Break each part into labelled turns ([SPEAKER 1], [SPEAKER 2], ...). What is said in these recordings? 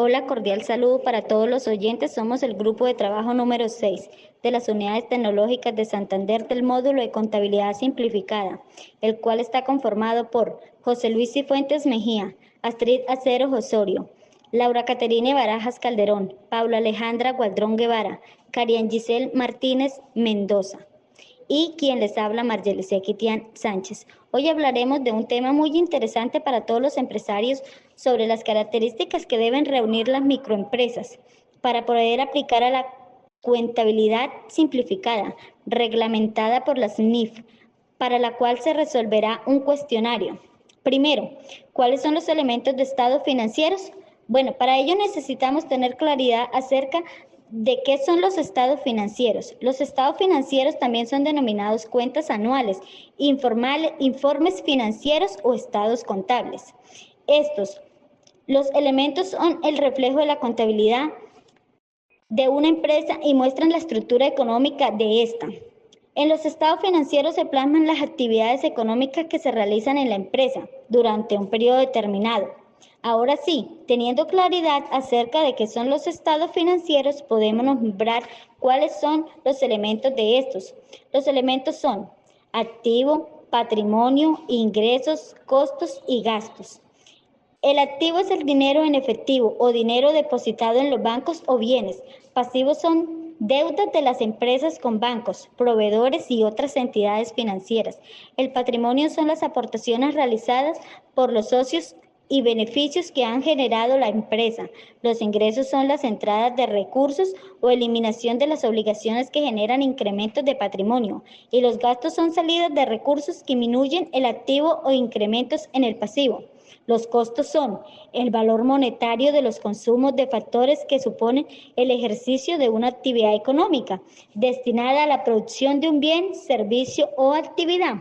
[SPEAKER 1] Hola, cordial saludo para todos los oyentes. Somos el grupo de trabajo número 6 de las Unidades Tecnológicas de Santander del módulo de Contabilidad Simplificada, el cual está conformado por José Luis Cifuentes Mejía, Astrid Aceros Osorio, Laura Caterine Barajas Calderón, Paula Alejandra Gualdrón Guevara, Karian Giselle Martínez Mendoza y quien les habla, Margelicé Quitián Sánchez. Hoy hablaremos de un tema muy interesante para todos los empresarios sobre las características que deben reunir las microempresas para poder aplicar a la contabilidad simplificada, reglamentada por las NIF, para la cual se resolverá un cuestionario. Primero, ¿cuáles son los elementos de estados financieros? Bueno, para ello necesitamos tener claridad acerca de qué son los estados financieros. Los estados financieros también son denominados cuentas anuales, informes financieros o estados contables. Los elementos son el reflejo de la contabilidad de una empresa y muestran la estructura económica de esta. En los estados financieros se plasman las actividades económicas que se realizan en la empresa durante un periodo determinado. Ahora sí, teniendo claridad acerca de qué son los estados financieros, podemos nombrar cuáles son los elementos de estos. Los elementos son activo, patrimonio, ingresos, costos y gastos. El activo es el dinero en efectivo o dinero depositado en los bancos o bienes. Pasivos son deudas de las empresas con bancos, proveedores y otras entidades financieras. El patrimonio son las aportaciones realizadas por los socios y beneficios que han generado la empresa. Los ingresos son las entradas de recursos o eliminación de las obligaciones que generan incrementos de patrimonio. Y los gastos son salidas de recursos que disminuyen el activo o incrementos en el pasivo. Los costos son el valor monetario de los consumos de factores que suponen el ejercicio de una actividad económica destinada a la producción de un bien, servicio o actividad.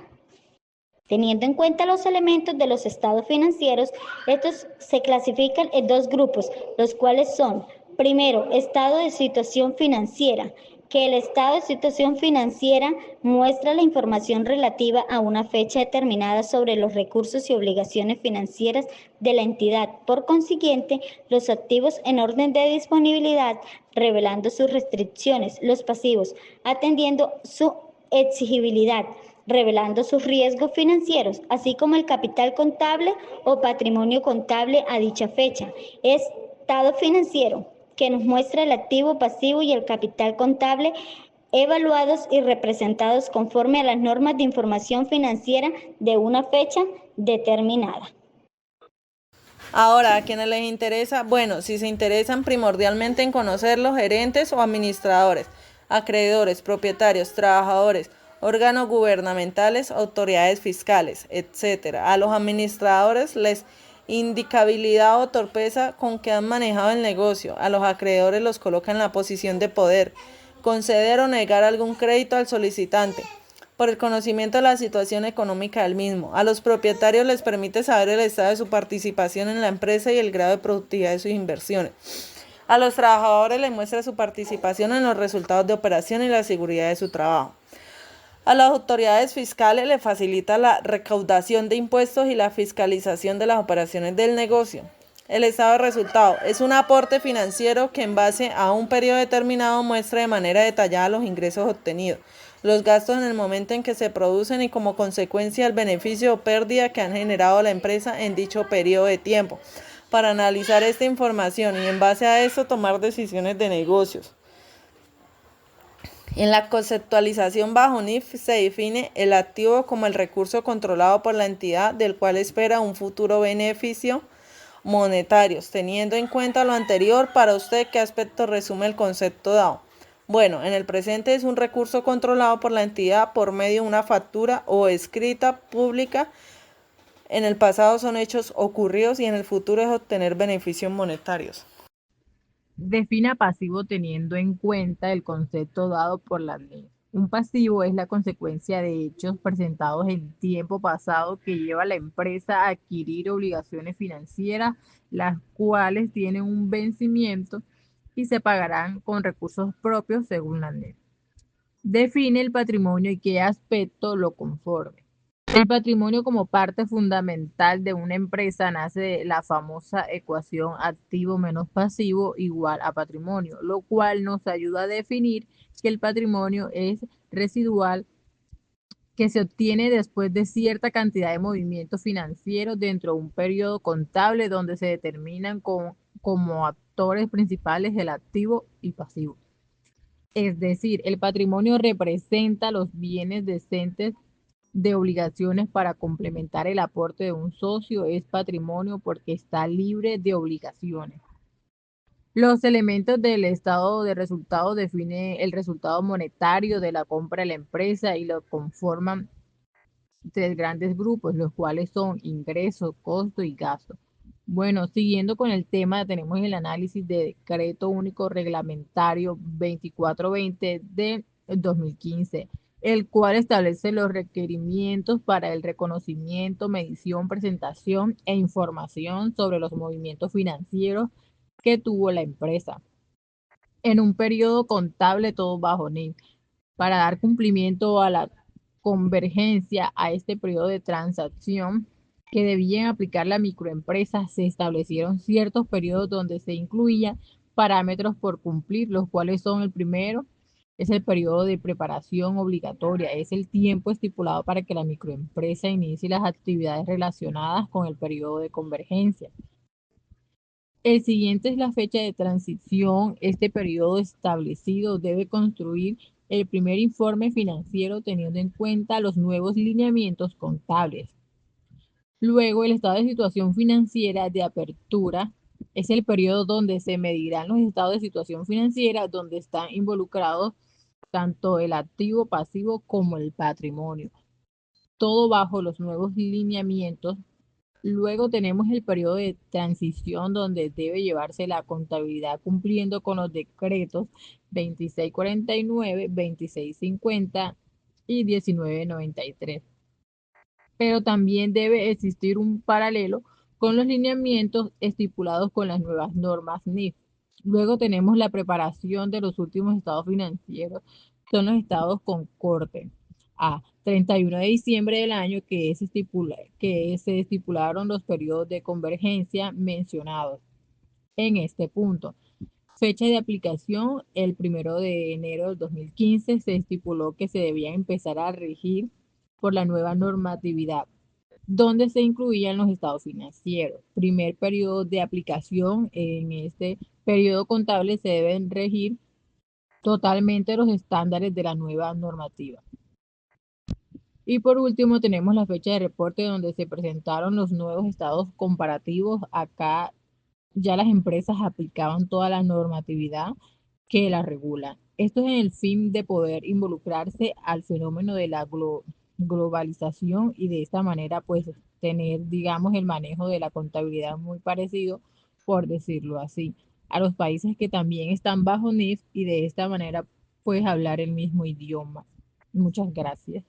[SPEAKER 1] Teniendo en cuenta los elementos de los estados financieros, estos se clasifican en dos grupos, los cuales son, primero, estado de situación financiera, que el estado de situación financiera muestra la información relativa a una fecha determinada sobre los recursos y obligaciones financieras de la entidad. Por consiguiente, los activos en orden de disponibilidad, revelando sus restricciones, los pasivos, atendiendo su exigibilidad, revelando sus riesgos financieros, así como el capital contable o patrimonio contable a dicha fecha. Estado financiero, que nos muestra el activo, pasivo y el capital contable evaluados y representados conforme a las normas de información financiera de una fecha determinada.
[SPEAKER 2] Ahora, ¿a quienes les interesa? Bueno, si se interesan primordialmente en conocer los gerentes o administradores, acreedores, propietarios, trabajadores, órganos gubernamentales, autoridades fiscales, etc. A los administradores les indicabilidad o torpeza con que han manejado el negocio. A los acreedores los coloca en la posición de poder conceder o negar algún crédito al solicitante por el conocimiento de la situación económica del mismo. A los propietarios les permite saber el estado de su participación en la empresa y el grado de productividad de sus inversiones. A los trabajadores les muestra su participación en los resultados de operación y la seguridad de su trabajo. A las autoridades fiscales les facilita la recaudación de impuestos y la fiscalización de las operaciones del negocio. El estado de resultado es un aporte financiero que en base a un periodo determinado muestra de manera detallada los ingresos obtenidos, los gastos en el momento en que se producen y como consecuencia el beneficio o pérdida que han generado la empresa en dicho periodo de tiempo, para analizar esta información y en base a esto tomar decisiones de negocios. En la conceptualización bajo NIF se define el activo como el recurso controlado por la entidad del cual espera un futuro beneficio monetarios. Teniendo en cuenta lo anterior, para usted, ¿qué aspecto resume el concepto dado? Bueno, en el presente es un recurso controlado por la entidad por medio de una factura o escrita pública. En el pasado son hechos ocurridos y en el futuro es obtener beneficios monetarios.
[SPEAKER 3] Defina pasivo teniendo en cuenta el concepto dado por la ley. Un pasivo es la consecuencia de hechos presentados en tiempo pasado que lleva a la empresa a adquirir obligaciones financieras, las cuales tienen un vencimiento y se pagarán con recursos propios según la ley. Define el patrimonio y qué aspecto lo conforme. El patrimonio como parte fundamental de una empresa nace de la famosa ecuación activo menos pasivo igual a patrimonio, lo cual nos ayuda a definir que el patrimonio es residual que se obtiene después de cierta cantidad de movimientos financieros dentro de un periodo contable donde se determinan como actores principales el activo y pasivo. Es decir, el patrimonio representa los bienes decentes de obligaciones para complementar el aporte de un socio, es patrimonio porque está libre de obligaciones. Los elementos del estado de resultados definen el resultado monetario de la compra de la empresa y lo conforman tres grandes grupos, los cuales son ingresos, costo y gasto. Bueno, siguiendo con el tema, tenemos el análisis de Decreto Único Reglamentario 2420 de 2015, el cual establece los requerimientos para el reconocimiento, medición, presentación e información sobre los movimientos financieros que tuvo la empresa en un periodo contable todo bajo NIF. Para dar cumplimiento a la convergencia a este periodo de transacción que debían aplicar la microempresa, se establecieron ciertos periodos donde se incluían parámetros por cumplir, los cuales son el primero, es el periodo de preparación obligatoria, es el tiempo estipulado para que la microempresa inicie las actividades relacionadas con el periodo de convergencia. El siguiente es la fecha de transición. Este periodo establecido debe construir el primer informe financiero teniendo en cuenta los nuevos lineamientos contables. Luego, el estado de situación financiera de apertura es el periodo donde se medirán los estados de situación financiera donde están involucrados tanto el activo pasivo como el patrimonio, todo bajo los nuevos lineamientos. Luego tenemos el periodo de transición donde debe llevarse la contabilidad cumpliendo con los decretos 2649, 2650 y 1993. Pero también debe existir un paralelo con los lineamientos estipulados con las nuevas normas NIF. Luego tenemos la preparación de los últimos estados financieros, son los estados con corte a 31 de diciembre del año que se estipularon los periodos de convergencia mencionados en este punto. Fecha de aplicación, el 1 de enero del 2015 se estipuló que se debía empezar a regir por la nueva normatividad, donde se incluían los estados financieros. Primer periodo de aplicación, en este periodo contable se deben regir totalmente los estándares de la nueva normativa. Y por último tenemos la fecha de reporte donde se presentaron los nuevos estados comparativos. Acá ya las empresas aplicaban toda la normatividad que la regula. Esto es en el fin de poder involucrarse al fenómeno de la globalización y de esta manera pues tener, digamos, el manejo de la contabilidad muy parecido, por decirlo así, a los países que también están bajo NIF y de esta manera pues hablar el mismo idioma. Muchas gracias.